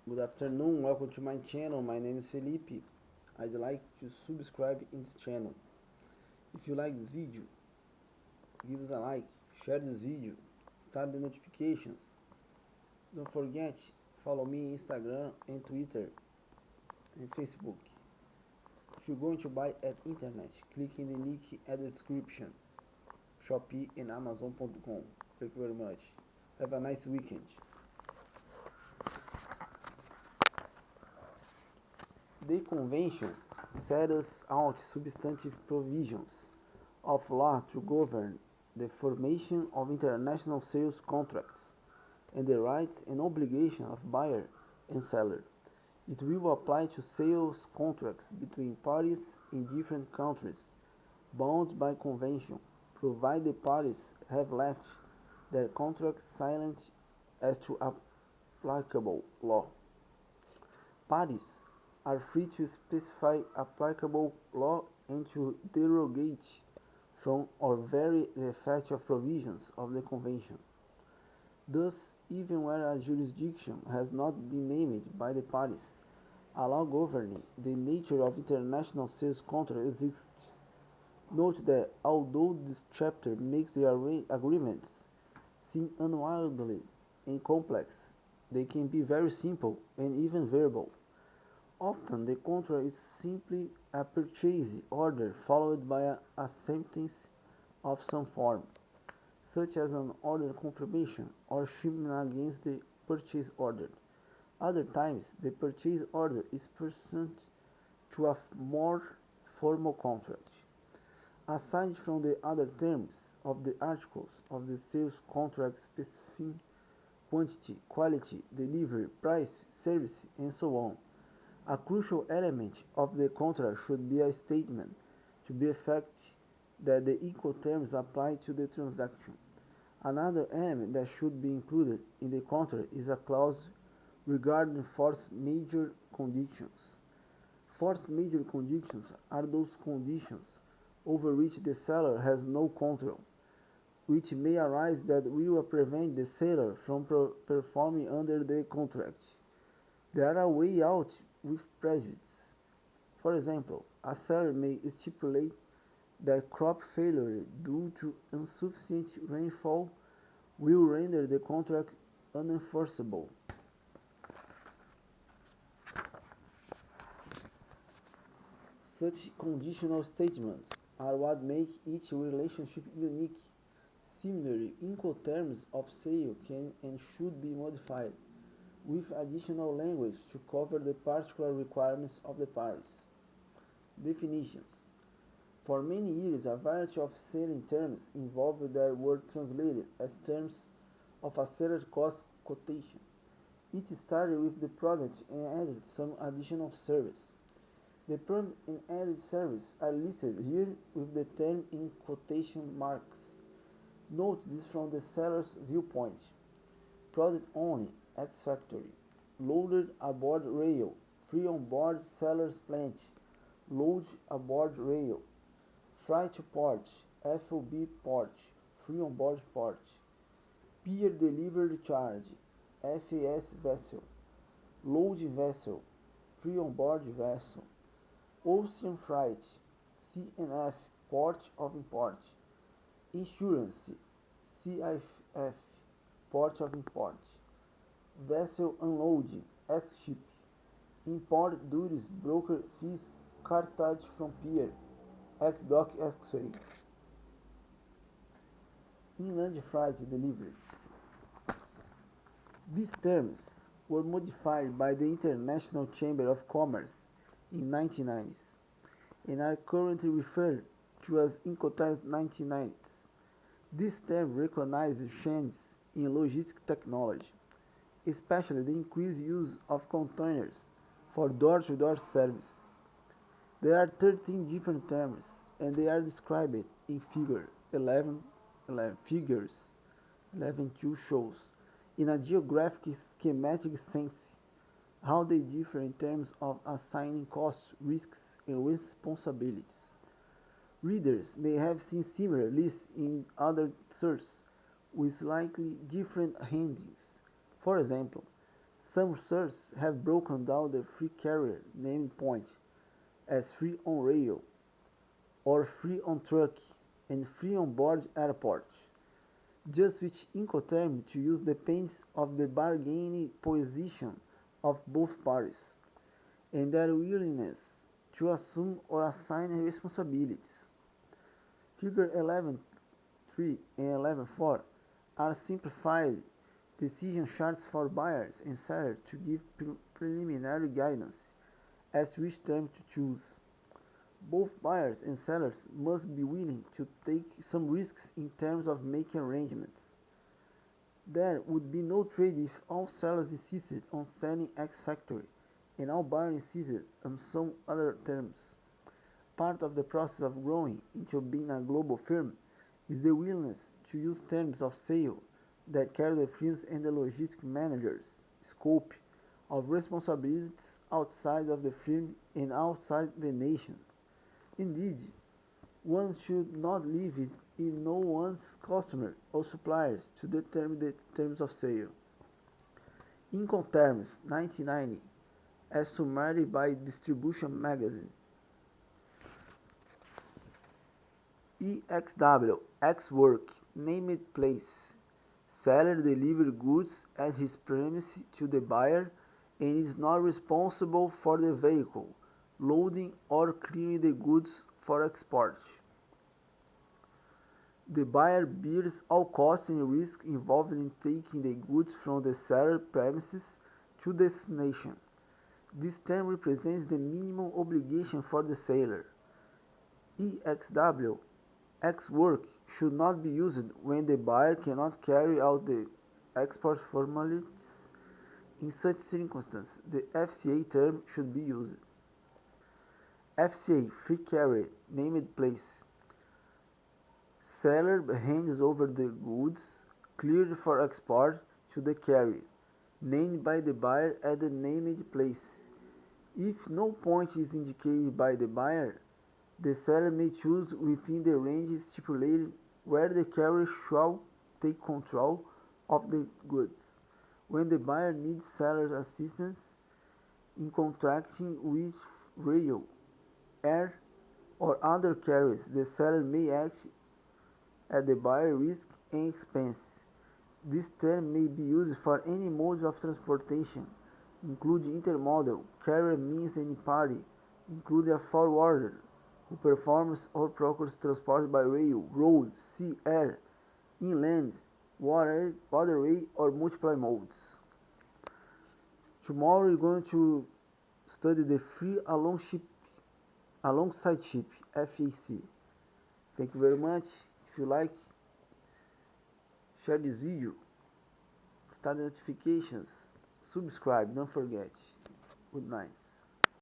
Good afternoon, welcome to my channel. My name is Felipe. I'd like to subscribe in this channel. If you like this video, give us a like, share this video, start the notifications. Don't forget, follow me on Instagram and Twitter and Facebook. If you're going to buy at internet, click in the link at the description. Shopee and Amazon.com. Thank you very much. Have a nice weekend. The convention sets out substantive provisions of law to govern the formation of international sales contracts and the rights and obligations of buyer and seller. It will apply to sales contracts between parties in different countries bound by convention, provided the parties have left their contracts silent as to applicable law. Parties are free to specify applicable law and to derogate from or vary the effect of provisions of the Convention. Thus, even where a jurisdiction has not been named by the parties, a law governing the nature of international sales contracts exists. Note that although this chapter makes the agreements seem unwieldy and complex, they can be very simple and even verbal. Often the contract is simply a purchase order followed by a acceptance of some form, such as an order confirmation or shipment against the purchase order. Other times, the purchase order is pursuant to a more formal contract. Aside from the other terms of the articles of the sales contract specifying quantity, quality, delivery, price, service, and so on, a crucial element of the contract should be a statement to the effect that the equal terms apply to the transaction. Another element that should be included in the contract is a clause regarding force majeure conditions. Force majeure conditions are those conditions over which the seller has no control, which may arise that will prevent the seller from performing under the contract. They are a way out with prejudice. For example, a seller may stipulate that crop failure due to insufficient rainfall will render the contract unenforceable. Such conditional statements are what make each relationship unique. Similarly, Incoterms of sale can and should be modified with additional language to cover the particular requirements of the parties. Definitions. For many years, a variety of selling terms involved that were translated as terms of a seller cost quotation. It started with the product and added some additional service. The product and added service are listed here with the term in quotation marks. Note this from the seller's viewpoint. Product only, ex-factory. Loaded aboard rail, free on board seller's plant. Load aboard rail. Freight to port, FOB port, free on board port. Pier delivery charge, FAS vessel. Loading vessel, free on board vessel. Ocean freight, CNF, port of import. Insurance, CIF, port of import. Vessel unloading, ex-ship. Import duties, broker fees, cartage from pier, ex-dock, ex-ray. Inland freight delivery. These terms were modified by the International Chamber of Commerce in 1990s and are currently referred to as Incoterms 1990s. This term recognizes changes in logistics technology, especially the increased use of containers for door-to-door service. There are 13 different terms, and they are described in figure 11 figures 11.2 shows, in a geographic schematic sense, how they differ in terms of assigning costs, risks, and responsibilities. Readers may have seen similar lists in other sources with slightly different headings. For example, Some sources have broken down the free carrier naming point as free on rail, or free on truck, and free on board airport, just which Incoterm to use depends on the bargaining position of both parties, and their willingness to assume or assign responsibilities. Figure 11.3 and 11.4 are simplified decision charts for buyers and sellers to give preliminary guidance as to which term to choose. Both buyers and sellers must be willing to take some risks in terms of making arrangements. There would be no trade if all sellers insisted on selling X factory and all buyers insisted on some other terms. Part of the process of growing into being a global firm is the willingness to use terms of sale that carry the firm's and the logistic manager's scope of responsibilities outside of the firm and outside the nation. Indeed, one should not leave it in no one's customer or suppliers to determine the terms of sale. Incoterms 1990, as summarized by Distribution Magazine. EXW, X-Work, named place. Seller delivers goods at his premise to the buyer and is not responsible for the vehicle, loading or clearing the goods for export. The buyer bears all costs and risks involved in taking the goods from the seller premises to destination. This term represents the minimum obligation for the seller. EXW, X-Work should not be used when the buyer cannot carry out the export formalities. In such circumstances, the FCA term should be used. FCA, free carrier, named place. Seller hands over the goods cleared for export to the carrier, named by the buyer at the named place. If no point is indicated by the buyer, the seller may choose within the range stipulated where the carrier shall take control of the goods. When the buyer needs seller's assistance in contracting with rail, air, or other carriers, the seller may act at the buyer's risk and expense. This term may be used for any mode of transportation, including intermodal, carrier means any party, including a forwarder, who performs or procures transport by rail, road, sea, air, inland, waterway, or multiple modes. Tomorrow we're going to study the free alongside ship, FAC. Thank you very much. If you like, share this video, start the notifications, subscribe, don't forget. Good night.